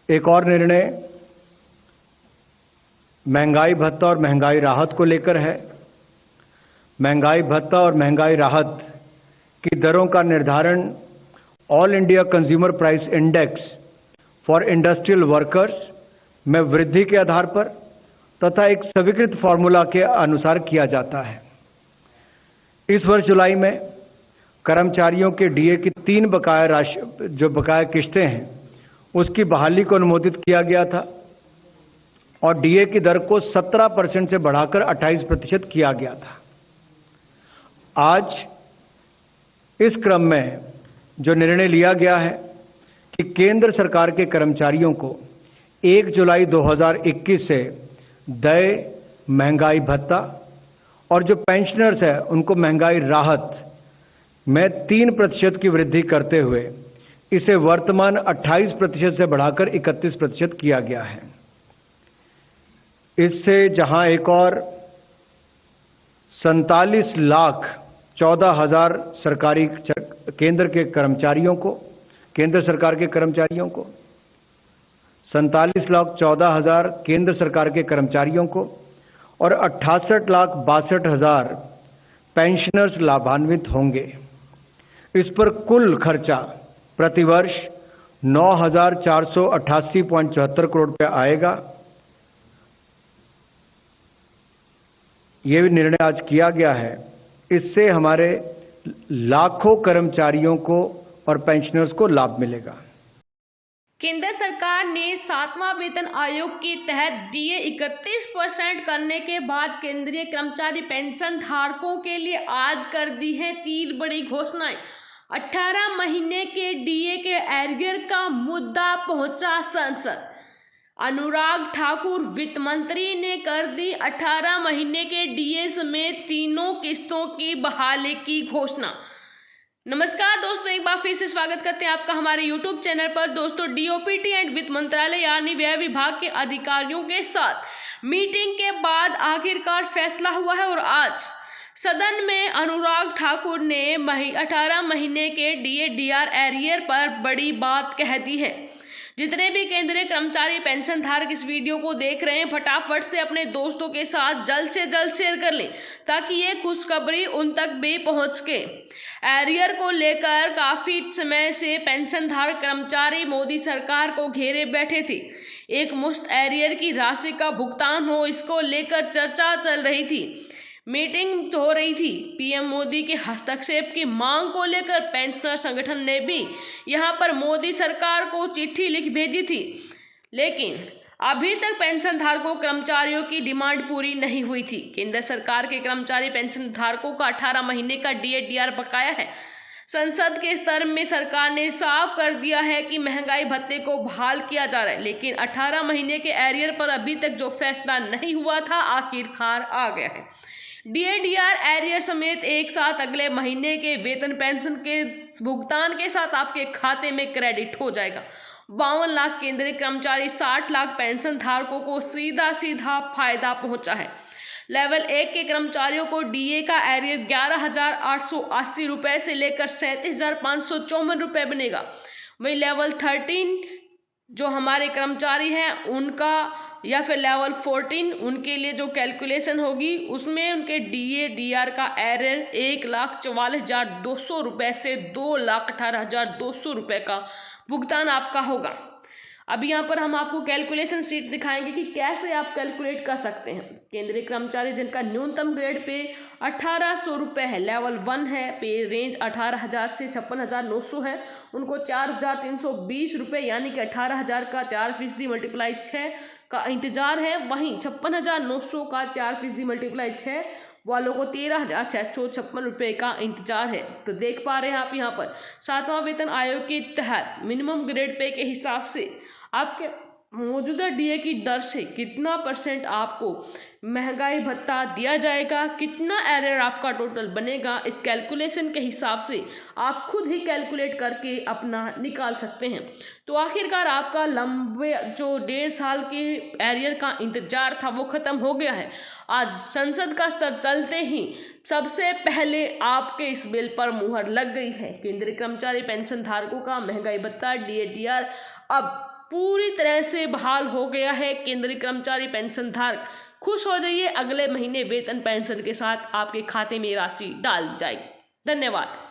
एक और निर्णय महंगाई भत्ता और महंगाई राहत को लेकर है। महंगाई भत्ता और महंगाई राहत की दरों का निर्धारण all India consumer price index for industrial workers में वृद्धि के आधार पर तथा एक स्वीकृत फॉर्मूला के अनुसार किया जाता है। इस वर्ष जुलाई में कर्मचारियों के डीए की 3 बकाया किश्तें हैं उसकी बहाली को अनुमोदित किया गया था और डीए की दर को 17% से बढ़ाकर 28% किया गया था। आज इस क्रम में जो निर्णय लिया गया है कि केंद्र सरकार के कर्मचारियों को 1 जुलाई 2021 से देय महंगाई भत्ता और जो पेंशनर्स है उनको महंगाई राहत में 3% की वृद्धि करते हुए इसे वर्तमान 28% से बढ़ाकर 31% किया गया है। इससे जहां एक और 47,14,000 सरकारी केंद्र सरकार के कर्मचारियों को 47,14,000 केंद्र सरकार के कर्मचारियों को और 68,62,000 पेंशनर्स लाभान्वित होंगे। इस पर कुल खर्चा प्रतिवर्ष 9,488.74 करोड़ रुपया आएगा। ये भी निर्णय आज किया गया है। इससे हमारे लाखों कर्मचारियों को और पेंशनर्स को लाभ मिलेगा। केंद्र सरकार ने 7वां वेतन आयोग के तहत डीए 31% करने के बाद केंद्रीय कर्मचारी पेंशन धारकों के लिए आज कर दी हैं 3 बड़ी घोषणाएं। 18 महीने के डीए के एरियर का मुद्दा पहुंचा संसद। अनुराग ठाकुर वित्त मंत्री ने कर दी 18 महीने के डीए समेत 3 किस्तों की बहाली की घोषणा। नमस्कार दोस्तों, एक बार फिर से स्वागत करते हैं आपका हमारे YouTube चैनल पर। दोस्तों, डीओपीटी एंड वित्त मंत्रालय यानी व्यय विभाग के अधिकारियों के साथ मीटिंग के बाद आखिरकार फैसला हुआ है और आज सदन में अनुराग ठाकुर ने 18 महीने के डीए डीआर एरियर पर बड़ी बात कह दी है। जितने भी केंद्रीय कर्मचारी पेंशन धारक इस वीडियो को देख रहे हैं, फटाफट से अपने दोस्तों के साथ जल्द से जल्द शेयर कर लें ताकि ये खुशखबरी उन तक भी पहुंच सके। एरियर को लेकर काफी समय से पेंशन धारक कर्मचारी मोदी सरकार को घेरे बैठे थे। एक मुश्त एरियर की राशि का भुगतान हो, इसको लेकर चर्चा चल रही थी, मीटिंग हो रही थी। पीएम मोदी के हस्तक्षेप की मांग को लेकर पेंशनर संगठन ने भी यहां पर मोदी सरकार को चिट्ठी लिख भेजी थी, लेकिन अभी तक पेंशन धारकों कर्मचारियों की डिमांड पूरी नहीं हुई थी। केंद्र सरकार के कर्मचारी पेंशन धारकों का 18 महीने का डीए डीआर बकाया है। संसद के स्तर में सरकार ने साफ कर दिया है कि महंगाई भत्ते को बहाल किया जा रहा है, लेकिन 18 महीने के एरियर पर अभी तक जो फैसला नहीं हुआ था आखिरकार आ गया है। डीए डीआर एरियर समेत एक साथ अगले महीने के वेतन पेंशन के भुगतान के साथ आपके खाते में क्रेडिट हो जाएगा। 52 लाख केंद्रीय कर्मचारी, 60 लाख पेंशन धारकों को सीधा सीधा फायदा पहुंचा है। लेवल 1 के कर्मचारियों को डीए का एरियर 11,880 रुपए से लेकर 37,554 रुपए बनेगा। वही लेवल 13 जो हमारे कर्मचारी हैं उनका या फिर लेवल 14 उनके लिए जो कैलकुलेशन होगी उसमें उनके डीए डीआर का एरियर 1,44,200 रुपए से 2,18,200 रुपए का भुगतान आपका होगा। अब यहाँ पर हम आपको कैलकुलेशन शीट दिखाएंगे कि कैसे आप कैलकुलेट कर सकते हैं। केंद्रीय कर्मचारी जिनका न्यूनतम ग्रेड पे 1,800 रुपये है, लेवल 1 है, पे रेंज 18,000 से 56,900 है, उनको 4,320 रुपये यानी कि 18,000 का 4% मल्टीप्लाई 6 का इंतजार है। वहीं 56,900 का 4% मल्टीप्लाई 6 वालों को 13,656 रुपये का इंतजार है। तो देख पा रहे हैं आप यहाँ पर 7वां वेतन आयोग के तहत मिनिमम ग्रेड पे के हिसाब से आपके मौजूदा डीए की दर से कितना % आपको महंगाई भत्ता दिया जाएगा, कितना एरर आपका टोटल बनेगा, इस कैलकुलेशन के हिसाब से आप खुद ही कैलकुलेट करके अपना निकाल सकते हैं। तो आखिरकार आपका लंबे जो 1.5 साल के एरियर का इंतजार था वो ख़त्म हो गया है। आज संसद का स्तर चलते ही सबसे पहले आपके इस बिल पर मुहर लग गई है। केंद्रीय कर्मचारी पेंशन धारकों का महंगाई भत्ता डीए डीआर अब पूरी तरह से बहाल हो गया है। केंद्रीय कर्मचारी पेंशन धारक खुश हो जाइए, अगले महीने वेतन पेंशन के साथ आपके खाते में राशि डाल दी जाएगी। धन्यवाद।